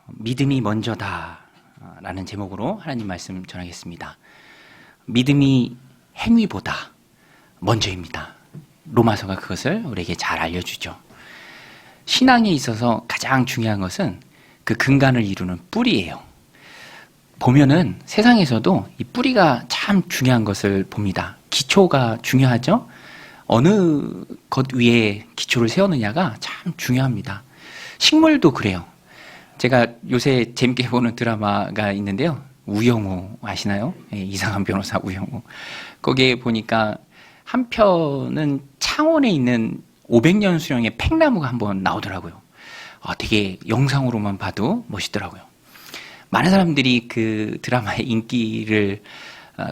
믿음이 먼저다 라는 제목으로 하나님 말씀 전하겠습니다. 믿음이 행위보다 먼저입니다. 로마서가 그것을 우리에게 잘 알려주죠. 신앙에 있어서 가장 중요한 것은 그 근간을 이루는 뿌리예요. 보면은 세상에서도 이 뿌리가 참 중요한 것을 봅니다. 기초가 중요하죠? 어느 것 위에 기초를 세우느냐가 참 중요합니다. 식물도 그래요. 제가 요새 재밌게 보는 드라마가 있는데요. 우영우 아시나요? 네, 이상한 변호사 우영우. 거기에 보니까 한 편은 창원에 있는 500년 수령의 팽나무가 한번 나오더라고요. 되게 영상으로만 봐도 멋있더라고요. 많은 사람들이 그 드라마의 인기를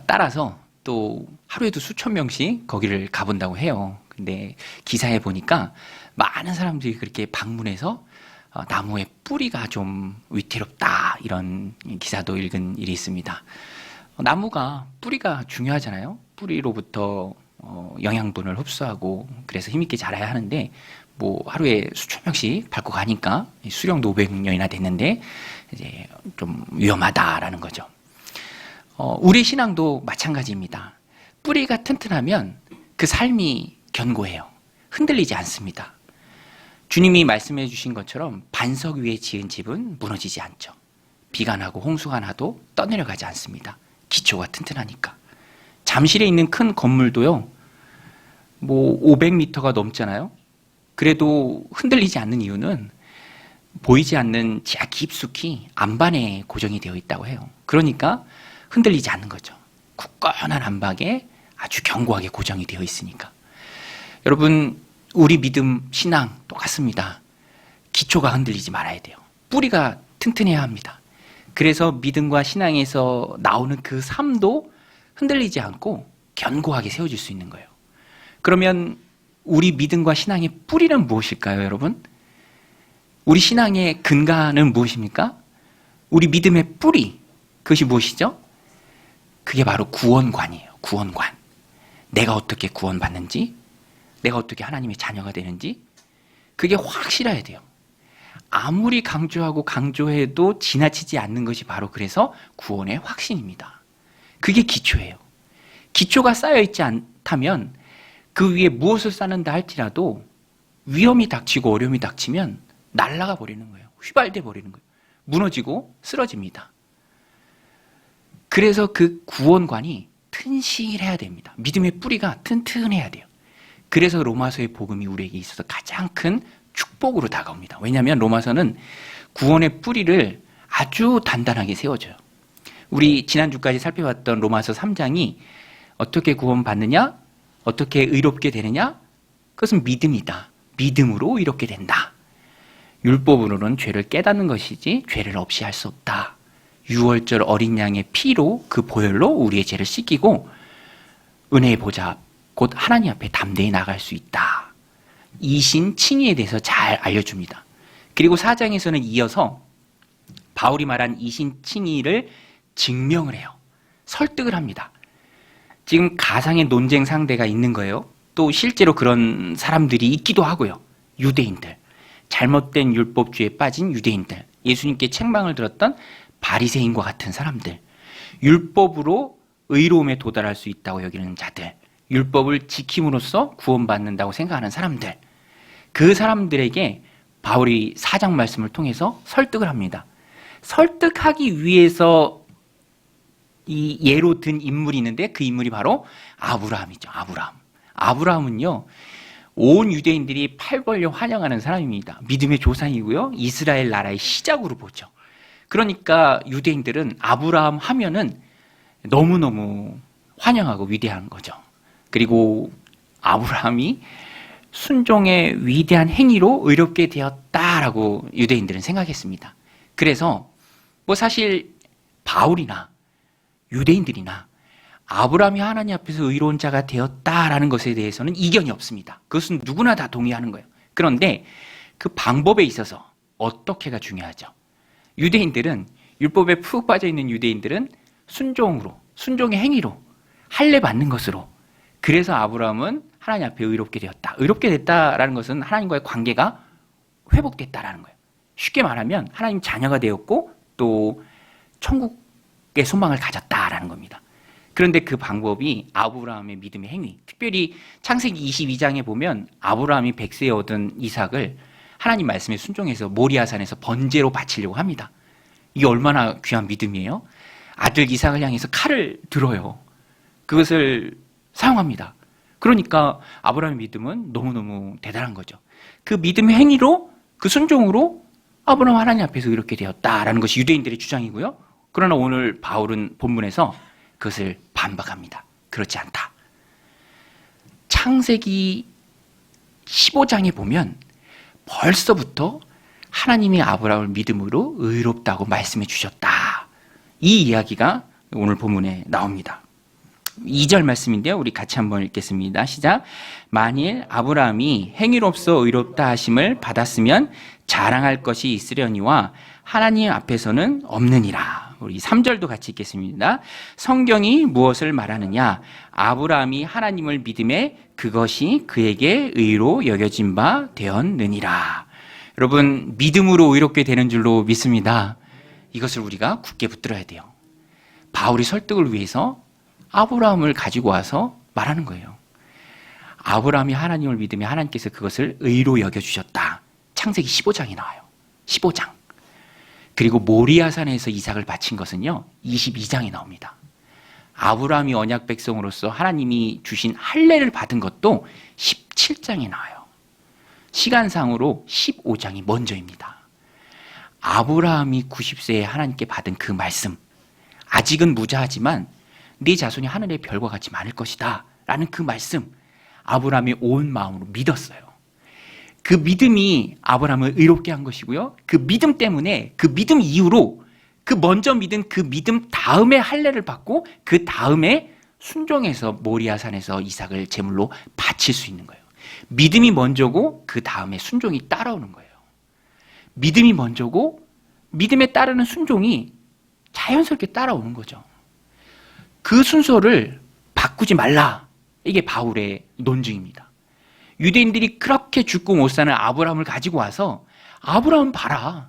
따라서 또 하루에도 수천 명씩 거기를 가본다고 해요. 근데 기사에 보니까 많은 사람들이 그렇게 방문해서 나무의 뿌리가 좀 위태롭다 이런 기사도 읽은 일이 있습니다. 나무가 뿌리가 중요하잖아요. 뿌리로부터 영양분을 흡수하고 그래서 힘있게 자라야 하는데 뭐 하루에 수천 명씩 밟고 가니까 수령도 500년이나 됐는데 이제 좀 위험하다라는 거죠. 우리 신앙도 마찬가지입니다. 뿌리가 튼튼하면 그 삶이 견고해요. 흔들리지 않습니다. 주님이 말씀해 주신 것처럼 반석 위에 지은 집은 무너지지 않죠. 비가 나고 홍수가 나도 떠내려가지 않습니다. 기초가 튼튼하니까. 잠실에 있는 큰 건물도요, 뭐 500m가 넘잖아요. 그래도 흔들리지 않는 이유는 보이지 않는 지하 깊숙이 안반에 고정이 되어 있다고 해요. 그러니까 흔들리지 않는 거죠. 굳건한 안박에 아주 견고하게 고정이 되어 있으니까. 여러분, 우리 믿음, 신앙 똑같습니다. 기초가 흔들리지 말아야 돼요. 뿌리가 튼튼해야 합니다. 그래서 믿음과 신앙에서 나오는 그 삶도 흔들리지 않고 견고하게 세워질 수 있는 거예요. 그러면 우리 믿음과 신앙의 뿌리는 무엇일까요, 여러분? 우리 신앙의 근간은 무엇입니까? 우리 믿음의 뿌리, 그것이 무엇이죠? 그게 바로 구원관이에요. 구원관. 내가 어떻게 구원받는지, 내가 어떻게 하나님의 자녀가 되는지, 그게 확실해야 돼요. 아무리 강조하고 강조해도 지나치지 않는 것이 바로 그래서 구원의 확신입니다. 그게 기초예요. 기초가 쌓여있지 않다면 그 위에 무엇을 쌓는다 할지라도 위험이 닥치고 어려움이 닥치면 날아가 버리는 거예요. 휘발돼 버리는 거예요. 무너지고 쓰러집니다. 그래서 그 구원관이 튼실해야 됩니다. 믿음의 뿌리가 튼튼해야 돼요. 그래서 로마서의 복음이 우리에게 있어서 가장 큰 축복으로 다가옵니다. 왜냐하면 로마서는 구원의 뿌리를 아주 단단하게 세워줘요. 우리 지난주까지 살펴봤던 로마서 3장이 어떻게 구원받느냐? 어떻게 의롭게 되느냐? 그것은 믿음이다. 믿음으로 의롭게 된다. 율법으로는 죄를 깨닫는 것이지 죄를 없이 할 수 없다. 유월절 어린 양의 피로 그 보혈로 우리의 죄를 씻기고 은혜의 보좌 곧 하나님 앞에 담대히 나갈 수 있다. 이신 칭의에 대해서 잘 알려줍니다. 그리고 4장에서는 이어서 바울이 말한 이신 칭의를 증명을 해요. 설득을 합니다. 지금 가상의 논쟁 상대가 있는 거예요. 또 실제로 그런 사람들이 있기도 하고요. 유대인들, 잘못된 율법주의에 빠진 유대인들, 예수님께 책망을 들었던 바리새인과 같은 사람들, 율법으로 의로움에 도달할 수 있다고 여기는 자들, 율법을 지킴으로써 구원받는다고 생각하는 사람들, 그 사람들에게 바울이 4장 말씀을 통해서 설득을 합니다. 설득하기 위해서 이 예로 든 인물이 있는데 그 인물이 바로 아브라함이죠. 아브라함은요, 온 유대인들이 팔 벌려 환영하는 사람입니다. 믿음의 조상이고요. 이스라엘 나라의 시작으로 보죠. 그러니까 유대인들은 아브라함 하면은 너무너무 환영하고 위대한 거죠. 그리고 아브라함이 순종의 위대한 행위로 의롭게 되었다라고 유대인들은 생각했습니다. 그래서 뭐 사실 바울이나 유대인들이나 아브라함이 하나님 앞에서 의로운 자가 되었다라는 것에 대해서는 이견이 없습니다. 그것은 누구나 다 동의하는 거예요. 그런데 그 방법에 있어서 어떻게가 중요하죠. 유대인들은, 율법에 푹 빠져있는 유대인들은 순종으로, 순종의 행위로, 할례 받는 것으로, 그래서 아브라함은 하나님 앞에 의롭게 되었다. 의롭게 됐다라는 것은 하나님과의 관계가 회복됐다라는 거예요. 쉽게 말하면 하나님 자녀가 되었고 또 천국의 소망을 가졌다라는 겁니다. 그런데 그 방법이 아브라함의 믿음의 행위, 특별히 창세기 22장에 보면 아브라함이 100세에 얻은 이삭을 하나님 말씀에 순종해서 모리아산에서 번제로 바치려고 합니다. 이게 얼마나 귀한 믿음이에요? 아들 이삭을 향해서 칼을 들어요. 그것을 사용합니다. 그러니까 아브라함의 믿음은 너무너무 대단한 거죠. 그 믿음의 행위로, 그 순종으로 아브라함 하나님 앞에서 이렇게 되었다라는 것이 유대인들의 주장이고요. 그러나 오늘 바울은 본문에서 그것을 반박합니다. 그렇지 않다. 창세기 15장에 보면 벌써부터 하나님이 아브라함을 믿음으로 의롭다고 말씀해 주셨다. 이 이야기가 오늘 본문에 나옵니다. 2절 말씀인데요. 우리 같이 한번 읽겠습니다. 시작. 만일 아브라함이 행위로서 의롭다 하심을 받았으면 자랑할 것이 있으려니와 하나님 앞에서는 없느니라. 우리 3절도 같이 읽겠습니다. 성경이 무엇을 말하느냐? 아브라함이 하나님을 믿음에 그것이 그에게 의로 여겨진 바 되었느니라. 여러분, 믿음으로 의롭게 되는 줄로 믿습니다. 이것을 우리가 굳게 붙들어야 돼요. 바울이 설득을 위해서 아브라함을 가지고 와서 말하는 거예요. 아브라함이 하나님을 믿으며 하나님께서 그것을 의로 여겨주셨다. 창세기 15장에 나와요. 15장. 그리고 모리아산에서 이삭을 바친 것은요 22장에 나옵니다. 아브라함이 언약 백성으로서 하나님이 주신 할례를 받은 것도 17장에 나와요. 시간상으로 15장이 먼저입니다. 아브라함이 90세에 하나님께 받은 그 말씀, 아직은 무자하지만 네 자손이 하늘의 별과 같이 많을 것이다 라는 그 말씀, 아브라함이 온 마음으로 믿었어요. 그 믿음이 아브라함을 의롭게 한 것이고요. 그 믿음 때문에, 그 믿음 이후로 그 먼저 믿은 그 믿음 다음에 할례를 받고 그 다음에 순종해서 모리아산에서 이삭을 제물로 바칠 수 있는 거예요. 믿음이 먼저고 그 다음에 순종이 따라오는 거예요. 믿음이 먼저고 믿음에 따르는 순종이 자연스럽게 따라오는 거죠. 그 순서를 바꾸지 말라. 이게 바울의 논증입니다. 유대인들이 그렇게 죽고 못 사는 아브라함을 가지고 와서 아브라함 봐라.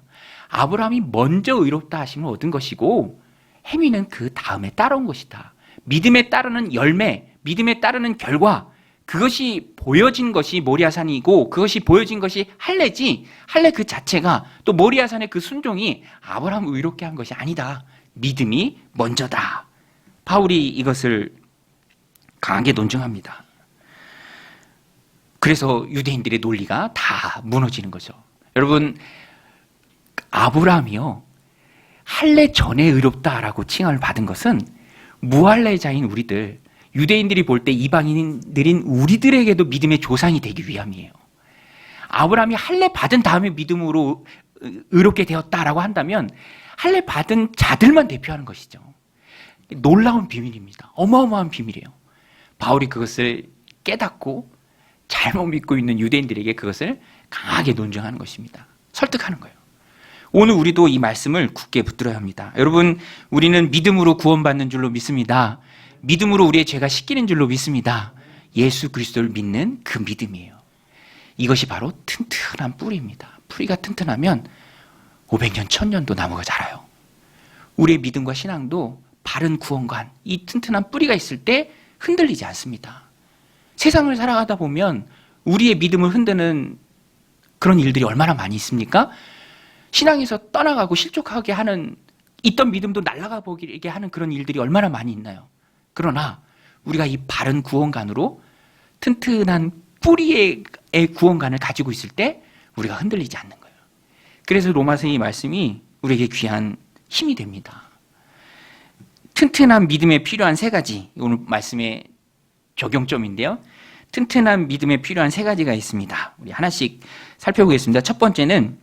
아브라함이 먼저 의롭다 하심을 얻은 것이고 행위는 그 다음에 따라온 것이다. 믿음에 따르는 열매, 믿음에 따르는 결과, 그것이 보여진 것이 모리아산이고 그것이 보여진 것이 할례지, 할례 그 자체가 또 모리아산의 그 순종이 아브라함을 의롭게 한 것이 아니다. 믿음이 먼저다. 바울이 이것을 강하게 논증합니다. 그래서 유대인들의 논리가 다 무너지는 거죠. 여러분, 아브라함이요 할례 전에 의롭다라고 칭함을 받은 것은 무할례자인 우리들, 유대인들이 볼 때 이방인들인 우리들에게도 믿음의 조상이 되기 위함이에요. 아브라함이 할례 받은 다음에 믿음으로 의롭게 되었다라고 한다면 할례 받은 자들만 대표하는 것이죠. 놀라운 비밀입니다. 어마어마한 비밀이에요. 바울이 그것을 깨닫고 잘못 믿고 있는 유대인들에게 그것을 강하게 논증하는 것입니다. 설득하는 거예요. 오늘 우리도 이 말씀을 굳게 붙들어야 합니다. 여러분, 우리는 믿음으로 구원받는 줄로 믿습니다. 믿음으로 우리의 죄가 씻기는 줄로 믿습니다. 예수 그리스도를 믿는 그 믿음이에요. 이것이 바로 튼튼한 뿌리입니다. 뿌리가 튼튼하면 500년, 1000년도 나무가 자라요. 우리의 믿음과 신앙도 바른 구원관, 이 튼튼한 뿌리가 있을 때 흔들리지 않습니다. 세상을 살아가다 보면 우리의 믿음을 흔드는 그런 일들이 얼마나 많이 있습니까? 신앙에서 떠나가고 실족하게 하는, 있던 믿음도 날아가 보게 하는 그런 일들이 얼마나 많이 있나요? 그러나 우리가 이 바른 구원관으로 튼튼한 뿌리의 구원관을 가지고 있을 때 우리가 흔들리지 않는 거예요. 그래서 로마서의 말씀이 우리에게 귀한 힘이 됩니다. 튼튼한 믿음에 필요한 세 가지, 오늘 말씀의 적용점인데요. 튼튼한 믿음에 필요한 세 가지가 있습니다. 우리 하나씩 살펴보겠습니다. 첫 번째는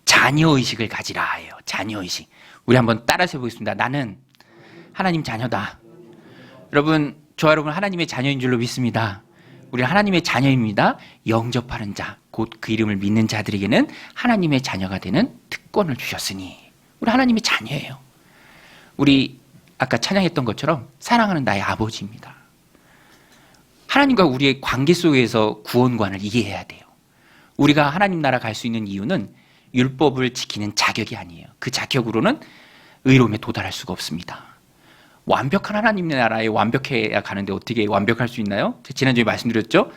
자녀의식을 가지라예요. 자녀의식. 우리 한번 따라서 해보겠습니다. 나는 하나님 자녀다. 여러분, 저 여러분 하나님의 자녀인 줄로 믿습니다. 우리 하나님의 자녀입니다. 영접하는 자, 곧 그 이름을 믿는 자들에게는 하나님의 자녀가 되는 특권을 주셨으니 우리 하나님의 자녀예요. 우리 아까 찬양했던 것처럼 사랑하는 나의 아버지입니다. 하나님과 우리의 관계 속에서 구원관을 이해해야 돼요. 우리가 하나님 나라 갈 수 있는 이유는 율법을 지키는 자격이 아니에요. 그 자격으로는 의로움에 도달할 수가 없습니다. 완벽한 하나님 나라에 완벽해야 가는데 어떻게 완벽할 수 있나요? 지난주에 말씀드렸죠?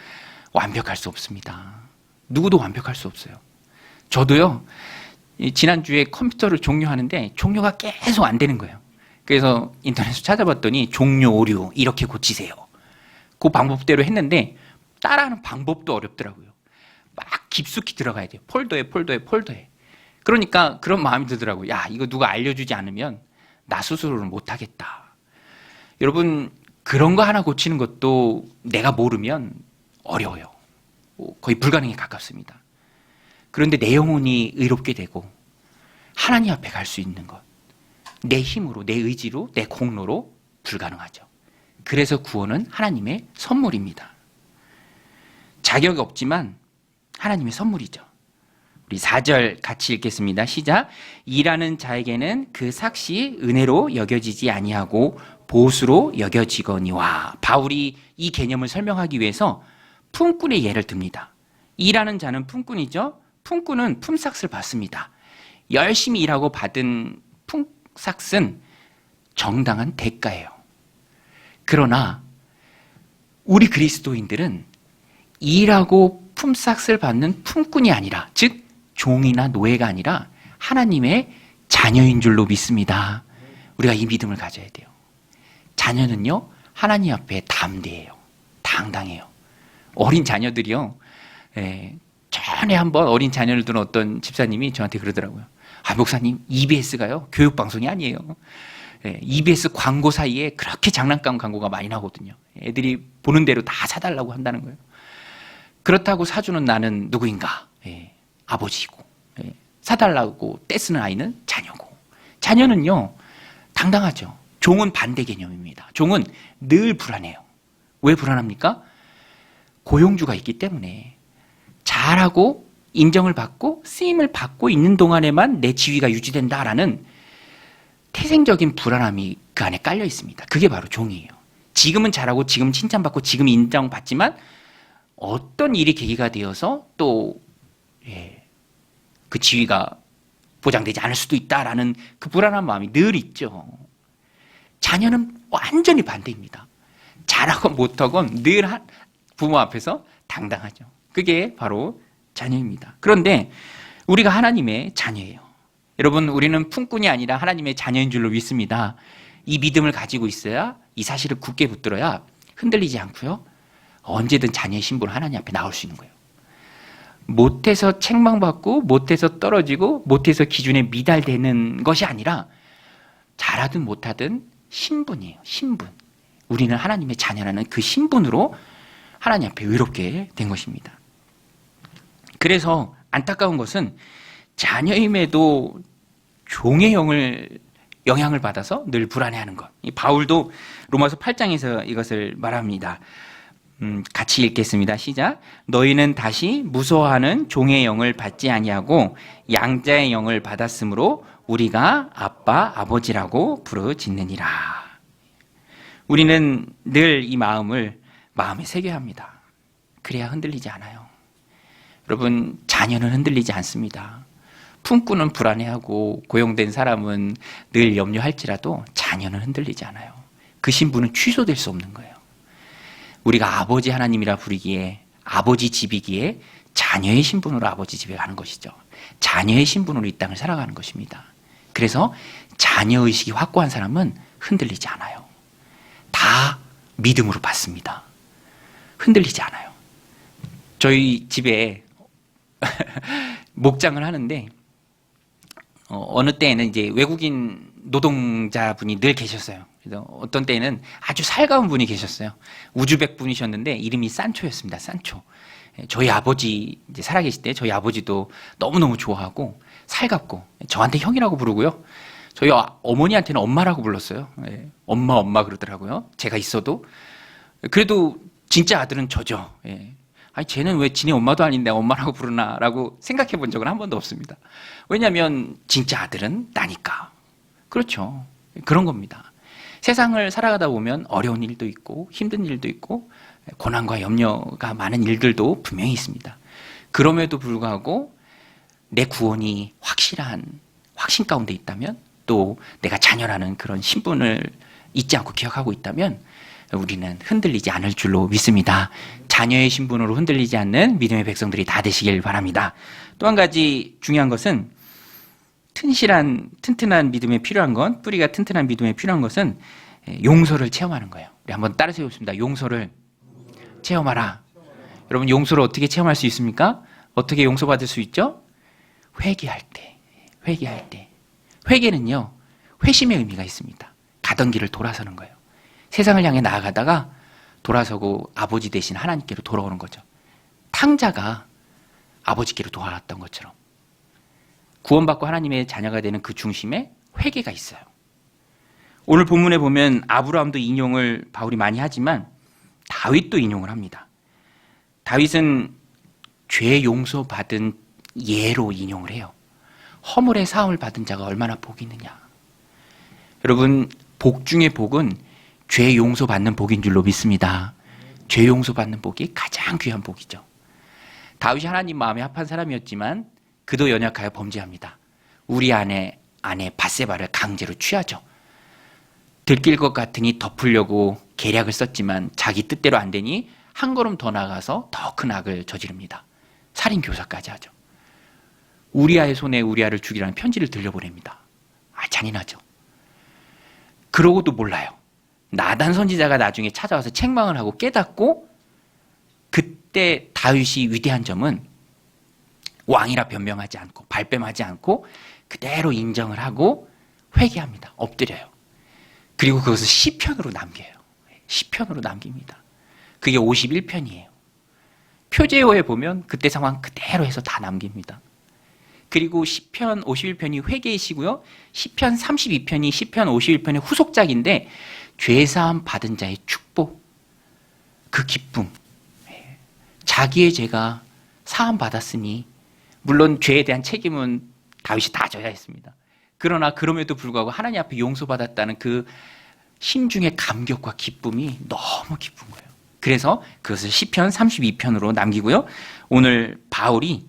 완벽할 수 없습니다. 누구도 완벽할 수 없어요. 저도요, 지난주에 컴퓨터를 종료하는데 종료가 계속 안 되는 거예요. 그래서 인터넷에서 찾아봤더니 종료 오류 이렇게 고치세요. 그 방법대로 했는데 따라하는 방법도 어렵더라고요. 막 깊숙이 들어가야 돼요. 폴더에. 그러니까 그런 마음이 들더라고요. 야, 이거 누가 알려주지 않으면 나 스스로는 못하겠다. 여러분, 그런 거 하나 고치는 것도 내가 모르면 어려워요. 거의 불가능에 가깝습니다. 그런데 내 영혼이 의롭게 되고 하나님 앞에 갈 수 있는 것, 내 힘으로, 내 의지로, 내 공로로 불가능하죠. 그래서 구원은 하나님의 선물입니다. 자격이 없지만 하나님의 선물이죠. 우리 4절 같이 읽겠습니다. 시작. 일하는 자에게는 그 삭시 은혜로 여겨지지 아니하고 보수로 여겨지거니와. 바울이 이 개념을 설명하기 위해서 품꾼의 예를 듭니다. 일하는 자는 품꾼이죠. 품꾼은 품삯을 받습니다. 열심히 일하고 받은 품삯은 정당한 대가예요. 그러나 우리 그리스도인들은 일하고 품삯을 받는 품꾼이 아니라, 즉 종이나 노예가 아니라 하나님의 자녀인 줄로 믿습니다. 우리가 이 믿음을 가져야 돼요. 자녀는요, 하나님 앞에 담대해요. 당당해요. 어린 자녀들이요, 전에 한번 어린 자녀를 둔 어떤 집사님이 저한테 그러더라고요. 아, 목사님, EBS가요 교육방송이 아니에요. EBS 광고 사이에 그렇게 장난감 광고가 많이 나오거든요. 애들이 보는 대로 다 사달라고 한다는 거예요. 그렇다고 사주는 나는 누구인가? 아버지이고, 사달라고 떼쓰는 아이는 자녀고. 자녀는요, 당당하죠. 종은 반대 개념입니다. 종은 늘 불안해요. 왜 불안합니까? 고용주가 있기 때문에 잘하고 인정을 받고 쓰임을 받고 있는 동안에만 내 지위가 유지된다라는 태생적인 불안함이 그 안에 깔려 있습니다. 그게 바로 종이에요. 지금은 잘하고 지금 칭찬받고 지금 인정받지만 어떤 일이 계기가 되어서 또 그 지위가 보장되지 않을 수도 있다라는 그 불안한 마음이 늘 있죠. 자녀는 완전히 반대입니다. 잘하건 못하건 늘 부모 앞에서 당당하죠. 그게 바로 자녀입니다. 그런데 우리가 하나님의 자녀예요. 여러분, 우리는 품꾼이 아니라 하나님의 자녀인 줄로 믿습니다. 이 믿음을 가지고 있어야, 이 사실을 굳게 붙들어야 흔들리지 않고요, 언제든 자녀의 신분을 하나님 앞에 나올 수 있는 거예요. 못해서 책망받고 못해서 떨어지고 못해서 기준에 미달되는 것이 아니라 잘하든 못하든 신분이에요. 신분. 우리는 하나님의 자녀라는 그 신분으로 하나님 앞에 의롭게 된 것입니다. 그래서 안타까운 것은 자녀임에도 종의 영향을 받아서 늘 불안해하는 것. 바울도 로마서 8장에서 이것을 말합니다. 같이 읽겠습니다. 시작. 너희는 다시 무서워하는 종의 영을 받지 아니하고 양자의 영을 받았으므로 우리가 아빠, 아버지라고 부르짖느니라. 우리는 늘 이 마음을 마음에 새겨야 합니다. 그래야 흔들리지 않아요. 여러분, 자녀는 흔들리지 않습니다. 품꾼은 불안해하고 고용된 사람은 늘 염려할지라도 자녀는 흔들리지 않아요. 그 신분은 취소될 수 없는 거예요. 우리가 아버지 하나님이라 부르기에, 아버지 집이기에 자녀의 신분으로 아버지 집에 가는 것이죠. 자녀의 신분으로 이 땅을 살아가는 것입니다. 그래서 자녀의식이 확고한 사람은 흔들리지 않아요. 다 믿음으로 받습니다. 흔들리지 않아요. 저희 집에 목장을 하는데 어느 때에는 이제 외국인 노동자분이 늘 계셨어요. 그래서 어떤 때는 아주 살가운 분이 계셨어요. 우즈벡 분이셨는데 이름이 산초였습니다. 산초. 저희 아버지 이제 살아계실 때 저희 아버지도 너무너무 좋아하고 살갑고 저한테 형이라고 부르고요. 저희 어머니한테는 엄마라고 불렀어요. 엄마 그러더라고요. 제가 있어도. 그래도 진짜 아들은 저죠. 아니, 쟤는 왜 지네 엄마도 아닌데 엄마라고 부르나라고 생각해 본 적은 한 번도 없습니다. 왜냐하면 진짜 아들은 나니까. 그렇죠. 그런 겁니다. 세상을 살아가다 보면 어려운 일도 있고 힘든 일도 있고 고난과 염려가 많은 일들도 분명히 있습니다. 그럼에도 불구하고 내 구원이 확실한 확신 가운데 있다면, 또 내가 자녀라는 그런 신분을 잊지 않고 기억하고 있다면 우리는 흔들리지 않을 줄로 믿습니다. 자녀의 신분으로 흔들리지 않는 믿음의 백성들이 다 되시길 바랍니다. 또 한 가지 중요한 것은, 튼튼한 믿음에 필요한 건, 뿌리가 튼튼한 믿음에 필요한 것은 용서를 체험하는 거예요. 우리 한번 따라서 해보겠습니다. 용서를 체험하라. 여러분, 용서를 어떻게 체험할 수 있습니까? 어떻게 용서받을 수 있죠? 회개할 때. 회개는요, 회심의 의미가 있습니다. 가던 길을 돌아서는 거예요. 세상을 향해 나아가다가 돌아서고 아버지 대신 하나님께로 돌아오는 거죠. 탕자가 아버지께로 돌아왔던 것처럼 구원받고 하나님의 자녀가 되는 그 중심에 회개가 있어요. 오늘 본문에 보면 아브라함도 인용을 바울이 많이 하지만 다윗도 인용을 합니다. 다윗은 죄 용서받은 예로 인용을 해요. 허물의 사함을 받은 자가 얼마나 복이 있느냐. 여러분, 복 중의 복은 죄 용서받는 복인 줄로 믿습니다. 죄 용서받는 복이 가장 귀한 복이죠. 다윗이 하나님 마음에 합한 사람이었지만 그도 연약하여 범죄합니다. 우리 아내 밧세바를 강제로 취하죠. 들킬 것 같으니 덮으려고 계략을 썼지만 자기 뜻대로 안 되니 한 걸음 더 나가서 더 큰 악을 저지릅니다. 살인 교사까지 하죠. 우리아의 손에 우리아를 죽이라는 편지를 들려보냅니다. 잔인하죠. 그러고도 몰라요. 나단 선지자가 나중에 찾아와서 책망을 하고 깨닫고, 그때 다윗이 위대한 점은 왕이라 변명하지 않고 발뺌하지 않고 그대로 인정을 하고 회개합니다. 엎드려요. 그리고 그것을 시편으로 남겨요. 시편으로 남깁니다. 그게 51편이에요. 표제어에 보면 그때 상황 그대로 해서 다 남깁니다. 그리고 시편 51편이 회개의 시고요. 시편 32편이 시편 51편의 후속작인데, 죄사함 받은 자의 축복, 그 기쁨, 자기의 죄가 사함 받았으니, 물론 죄에 대한 책임은 다윗이 다 져야 했습니다. 그러나 그럼에도 불구하고 하나님 앞에 용서받았다는 그 심중의 감격과 기쁨이 너무 기쁜 거예요. 그래서 그것을 시편 32편으로 남기고요. 오늘 바울이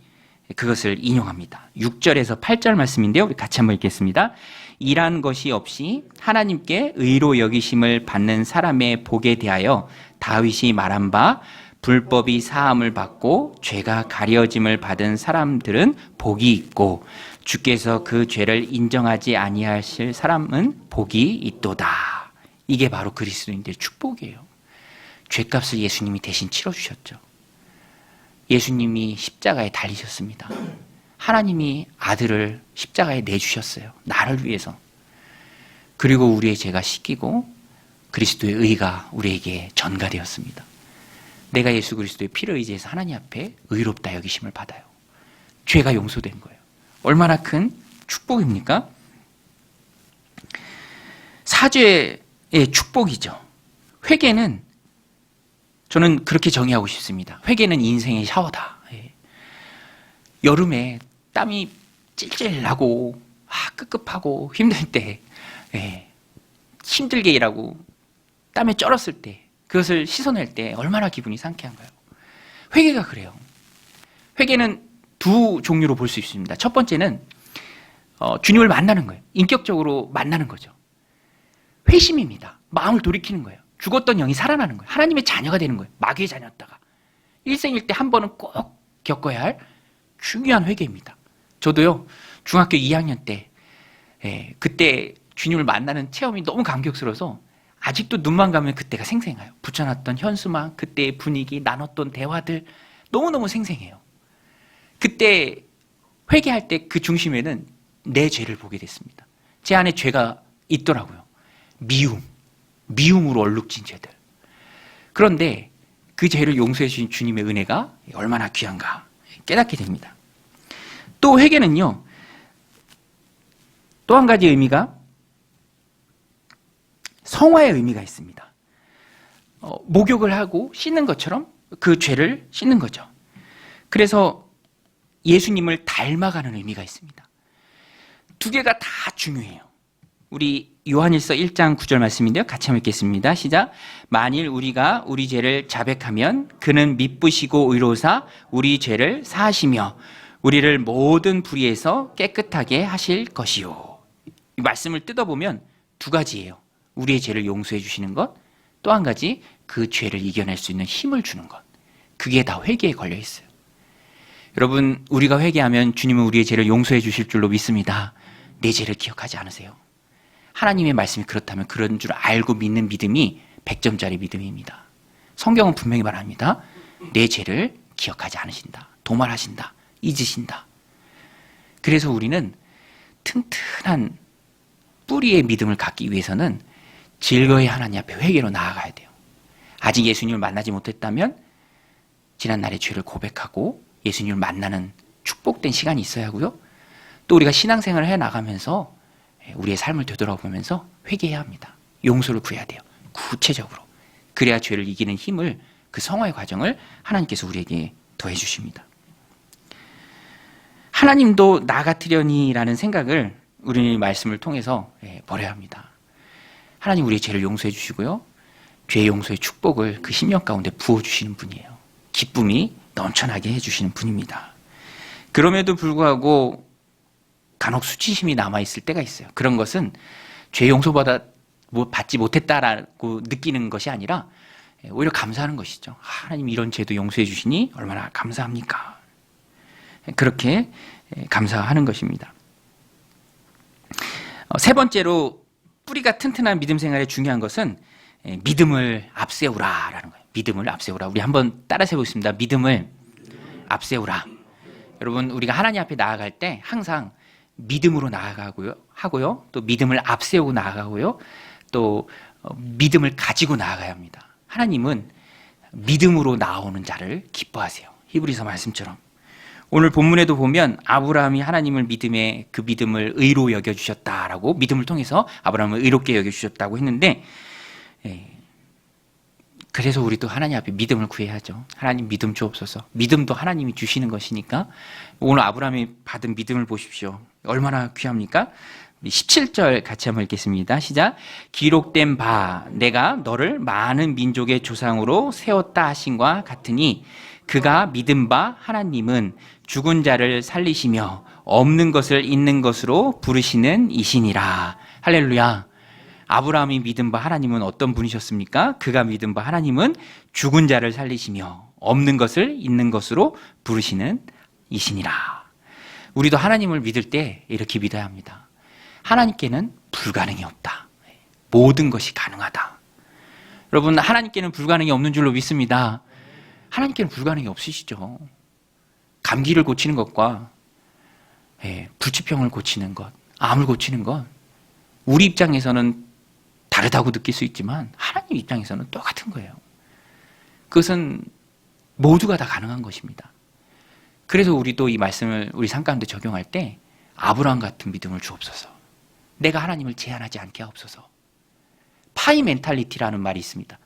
그것을 인용합니다. 6절에서 8절 말씀인데요. 우리 같이 한번 읽겠습니다. 일한 것이 없이 하나님께 의로 여기심을 받는 사람의 복에 대하여 다윗이 말한 바, 불법이 사함을 받고 죄가 가려짐을 받은 사람들은 복이 있고 주께서 그 죄를 인정하지 아니하실 사람은 복이 있도다. 이게 바로 그리스도인들의 축복이에요. 죄값을 예수님이 대신 치러주셨죠. 예수님이 십자가에 달리셨습니다. 하나님이 아들을 십자가에 내주셨어요. 나를 위해서. 그리고 우리의 죄가 씻기고 그리스도의 의가 우리에게 전가되었습니다. 내가 예수 그리스도의 피를 의지해서 하나님 앞에 의롭다 여기심을 받아요. 죄가 용서된 거예요. 얼마나 큰 축복입니까? 사죄의 축복이죠. 회개는, 저는 그렇게 정의하고 싶습니다. 회개는 인생의 샤워다. 여름에 땀이 찔찔 나고 급급하고 힘들 때, 힘들게 일하고 땀에 쩔었을 때, 그것을 씻어낼 때 얼마나 기분이 상쾌한가요? 회개가 그래요. 회개는 두 종류로 볼 수 있습니다. 첫 번째는 주님을 만나는 거예요. 인격적으로 만나는 거죠. 회심입니다. 마음을 돌이키는 거예요. 죽었던 영이 살아나는 거예요. 하나님의 자녀가 되는 거예요. 마귀의 자녀였다가. 일생일 때 한 번은 꼭 겪어야 할 중요한 회개입니다. 저도요, 중학교 2학년 때, 그때 주님을 만나는 체험이 너무 감격스러워서 아직도 눈만 감으면 그때가 생생해요. 붙여놨던 현수막, 그때의 분위기, 나눴던 대화들 너무너무 생생해요. 그때 회개할 때 그 중심에는 내 죄를 보게 됐습니다. 제 안에 죄가 있더라고요. 미움으로 얼룩진 죄들. 그런데 그 죄를 용서해 주신 주님의 은혜가 얼마나 귀한가 깨닫게 됩니다. 또 회개는요, 또 한 가지 의미가 성화의 의미가 있습니다. 목욕을 하고 씻는 것처럼 그 죄를 씻는 거죠. 그래서 예수님을 닮아가는 의미가 있습니다. 두 개가 다 중요해요. 우리 요한일서 1장 9절 말씀인데요. 같이 한번 읽겠습니다. 시작. 만일 우리가 우리 죄를 자백하면 그는 미쁘시고 의로사 우리 죄를 사하시며 우리를 모든 불의에서 깨끗하게 하실 것이요. 이 말씀을 뜯어보면 두 가지예요. 우리의 죄를 용서해 주시는 것, 또 한 가지 그 죄를 이겨낼 수 있는 힘을 주는 것. 그게 다 회개에 걸려 있어요. 여러분, 우리가 회개하면 주님은 우리의 죄를 용서해 주실 줄로 믿습니다. 내 죄를 기억하지 않으세요? 하나님의 말씀이 그렇다면 그런 줄 알고 믿는 믿음이 100점짜리 믿음입니다. 성경은 분명히 말합니다. 내 죄를 기억하지 않으신다. 도말하신다. 잊으신다. 그래서 우리는 튼튼한 뿌리의 믿음을 갖기 위해서는 즐거이 하나님 앞에 회개로 나아가야 돼요. 아직 예수님을 만나지 못했다면 지난날의 죄를 고백하고 예수님을 만나는 축복된 시간이 있어야 하고요. 또 우리가 신앙생활을 해나가면서 우리의 삶을 되돌아보면서 회개해야 합니다. 용서를 구해야 돼요. 구체적으로. 그래야 죄를 이기는 힘을, 그 성화의 과정을 하나님께서 우리에게 더해 주십니다. 하나님도 나 같으려니라는 생각을 우리는 말씀을 통해서 버려야 합니다. 하나님 우리의 죄를 용서해 주시고요. 죄 용서의 축복을 그 심령 가운데 부어주시는 분이에요. 기쁨이 넘쳐나게 해주시는 분입니다. 그럼에도 불구하고 간혹 수치심이 남아있을 때가 있어요. 그런 것은 죄 용서받지 못했다라고 느끼는 것이 아니라 오히려 감사하는 것이죠. 하나님 이런 죄도 용서해 주시니 얼마나 감사합니까? 그렇게 감사하는 것입니다. 세 번째로 뿌리가 튼튼한 믿음 생활에 중요한 것은 믿음을 앞세우라라는 거예요. 믿음을 앞세우라. 우리 한번 따라서 해보겠습니다. 믿음을 앞세우라. 여러분, 우리가 하나님 앞에 나아갈 때 항상 믿음으로 나아가고요. 또 믿음을 앞세우고 나아가고요. 또 믿음을 가지고 나아가야 합니다. 하나님은 믿음으로 나오는 자를 기뻐하세요. 히브리서 말씀처럼. 오늘 본문에도 보면 아브라함이 하나님을 믿음에 그 믿음을 의로 여겨주셨다라고, 믿음을 통해서 아브라함을 의롭게 여겨주셨다고 했는데, 그래서 우리도 하나님 앞에 믿음을 구해야죠. 하나님 믿음 주옵소서. 믿음도 하나님이 주시는 것이니까. 오늘 아브라함이 받은 믿음을 보십시오. 얼마나 귀합니까? 17절 같이 한번 읽겠습니다. 시작. 기록된 바 내가 너를 많은 민족의 조상으로 세웠다 하신과 같으니 그가 믿은 바 하나님은 죽은 자를 살리시며 없는 것을 있는 것으로 부르시는 이시니라. 할렐루야. 아브라함이 믿은 바 하나님은 어떤 분이셨습니까? 그가 믿은 바 하나님은 죽은 자를 살리시며 없는 것을 있는 것으로 부르시는 이시니라. 우리도 하나님을 믿을 때 이렇게 믿어야 합니다. 하나님께는 불가능이 없다. 모든 것이 가능하다. 여러분, 하나님께는 불가능이 없는 줄로 믿습니다. 하나님께는 불가능이 없으시죠. 감기를 고치는 것과 불치병을 고치는 것, 암을 고치는 것, 우리 입장에서는 다르다고 느낄 수 있지만 하나님 입장에서는 똑같은 거예요. 그것은 모두가 다 가능한 것입니다. 그래서 우리도 이 말씀을 우리 삶 가운데 적용할 때 아브라함 같은 믿음을 주옵소서. 내가 하나님을 제한하지 않게 하옵소서. 파이 멘탈리티라는 말이 있습니다.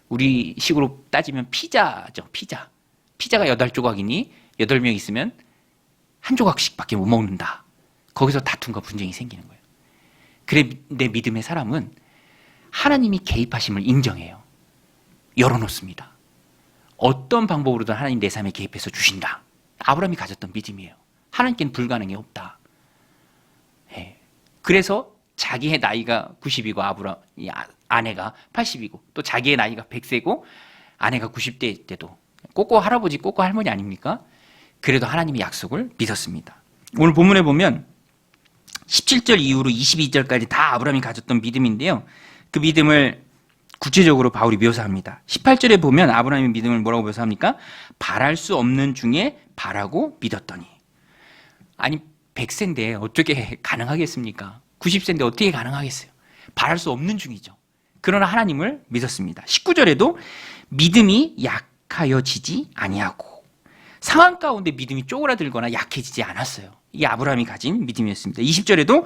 우리 식으로 따지면 피자죠. 피자가 8조각이니 8명 있으면 한 조각씩밖에 못 먹는다. 거기서 다툼과 분쟁이 생기는 거예요. 그래 내 믿음의 사람은 하나님이 개입하심을 인정해요. 열어놓습니다. 어떤 방법으로든 하나님 내 삶에 개입해서 주신다. 아브라함이 가졌던 믿음이에요. 하나님께는 불가능이 없다. 그래서 자기의 나이가 90이고 아내가 80이고 또 자기의 나이가 100세고 아내가 90대 때도 꼬꼬 할아버지 꼬꼬 할머니 아닙니까? 그래도 하나님의 약속을 믿었습니다. 오늘 본문에 보면 17절 이후로 22절까지 다 아브라함이 가졌던 믿음인데요. 그 믿음을 구체적으로 바울이 묘사합니다. 18절에 보면 아브라함의 믿음을 뭐라고 묘사합니까? 바랄 수 없는 중에 바라고 믿었더니. 아니 100세인데 어떻게 가능하겠습니까? 90세인데 어떻게 가능하겠어요? 바랄 수 없는 중이죠. 그러나 하나님을 믿었습니다. 19절에도 믿음이 약하여지지 아니하고, 상황 가운데 믿음이 쪼그라들거나 약해지지 않았어요. 이게 아브라함이 가진 믿음이었습니다. 20절에도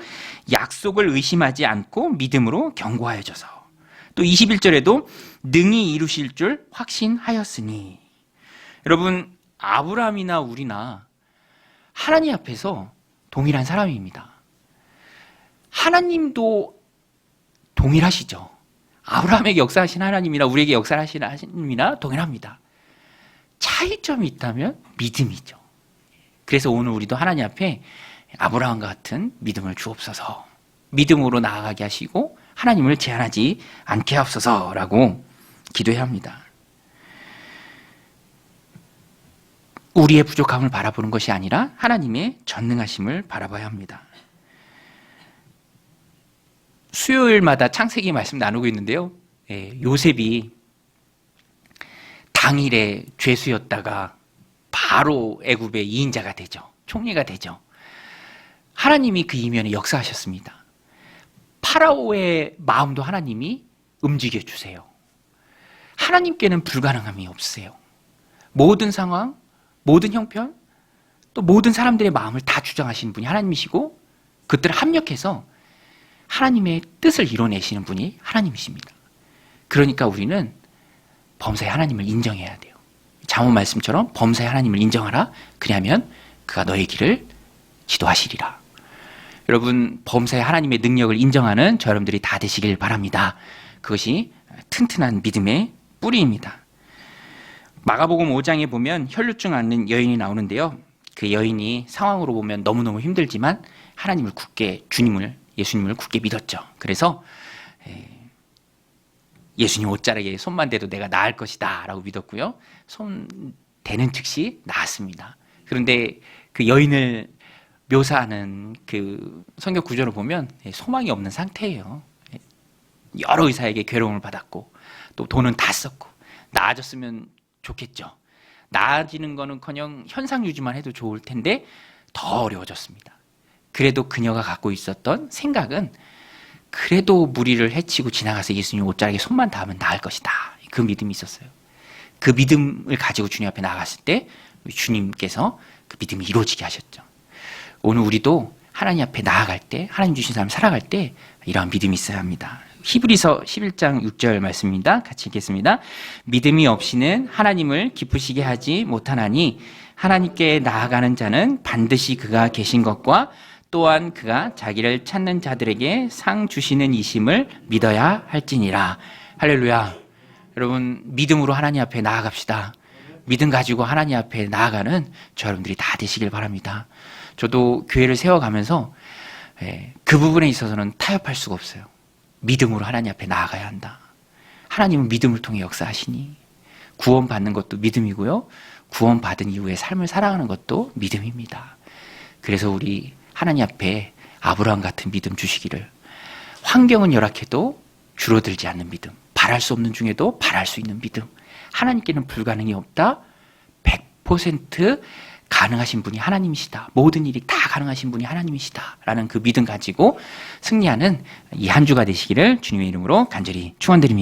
약속을 의심하지 않고 믿음으로 견고하여져서, 또 21절에도 능히 이루실 줄 확신하였으니. 여러분, 아브라함이나 우리나 하나님 앞에서 동일한 사람입니다. 하나님도 동일하시죠. 아브라함에게 역사하신 하나님이나 우리에게 역사하신 하나님이나 동일합니다. 차이점이 있다면 믿음이죠. 그래서 오늘 우리도 하나님 앞에 아브라함과 같은 믿음을 주옵소서, 믿음으로 나아가게 하시고 하나님을 제한하지 않게 하옵소서라고 기도해야 합니다. 우리의 부족함을 바라보는 것이 아니라 하나님의 전능하심을 바라봐야 합니다. 수요일마다 창세기 말씀 나누고 있는데요. 요셉이 당일에 죄수였다가 바로 애굽의 2인자가 되죠. 총리가 되죠. 하나님이 그 이면에 역사하셨습니다. 파라오의 마음도 하나님이 움직여 주세요. 하나님께는 불가능함이 없으세요. 모든 상황, 모든 형편, 또 모든 사람들의 마음을 다 주장하시는 분이 하나님이시고 그들을 합력해서 하나님의 뜻을 이뤄내시는 분이 하나님이십니다. 그러니까 우리는 범사의 하나님을 인정해야 돼요. 잠언 말씀처럼 범사의 하나님을 인정하라. 그리하면 그가 너의 길을 지도하시리라. 여러분, 범사의 하나님의 능력을 인정하는 저 여러분들이 다 되시길 바랍니다. 그것이 튼튼한 믿음의 뿌리입니다. 마가복음 5장에 보면 혈루증 앓는 여인이 나오는데요. 그 여인이 상황으로 보면 너무너무 힘들지만 하나님을 굳게, 예수님을 굳게 믿었죠. 그래서 예수님 옷자락에 손만 대도 내가 나을 것이다 라고 믿었고요. 손 대는 즉시 나았습니다. 그런데 그 여인을 묘사하는 그 성경 구절을 보면 소망이 없는 상태예요. 여러 의사에게 괴로움을 받았고 또 돈은 다 썼고 나아졌으면 좋겠죠. 나아지는 거는커녕 현상 유지만 해도 좋을 텐데 더 어려워졌습니다. 그래도 그녀가 갖고 있었던 생각은 그래도 무리를 해치고 지나가서 예수님 옷자락에 손만 닿으면 나을 것이다. 그 믿음이 있었어요. 그 믿음을 가지고 주님 앞에 나갔을 때 주님께서 그 믿음이 이루어지게 하셨죠. 오늘 우리도 하나님 앞에 나아갈 때, 하나님 주신 삶을 살아갈 때 이러한 믿음이 있어야 합니다. 히브리서 11장 6절 말씀입니다. 같이 읽겠습니다. 믿음이 없이는 하나님을 기쁘시게 하지 못하나니 하나님께 나아가는 자는 반드시 그가 계신 것과 또한 그가 자기를 찾는 자들에게 상 주시는 이심을 믿어야 할지니라. 할렐루야. 여러분, 믿음으로 하나님 앞에 나아갑시다. 믿음 가지고 하나님 앞에 나아가는 저 여러분들이 다 되시길 바랍니다. 저도 교회를 세워가면서 그 부분에 있어서는 타협할 수가 없어요. 믿음으로 하나님 앞에 나아가야 한다. 하나님은 믿음을 통해 역사하시니 구원받는 것도 믿음이고요. 구원받은 이후에 삶을 살아가는 것도 믿음입니다. 그래서 우리 하나님 앞에 아브라함 같은 믿음 주시기를, 환경은 열악해도 줄어들지 않는 믿음, 바랄 수 없는 중에도 바랄 수 있는 믿음, 하나님께는 불가능이 없다, 100% 가능하신 분이 하나님이시다, 모든 일이 다 가능하신 분이 하나님이시다 라는 그 믿음 가지고 승리하는 이 한 주가 되시기를 주님의 이름으로 간절히 축원드립니다.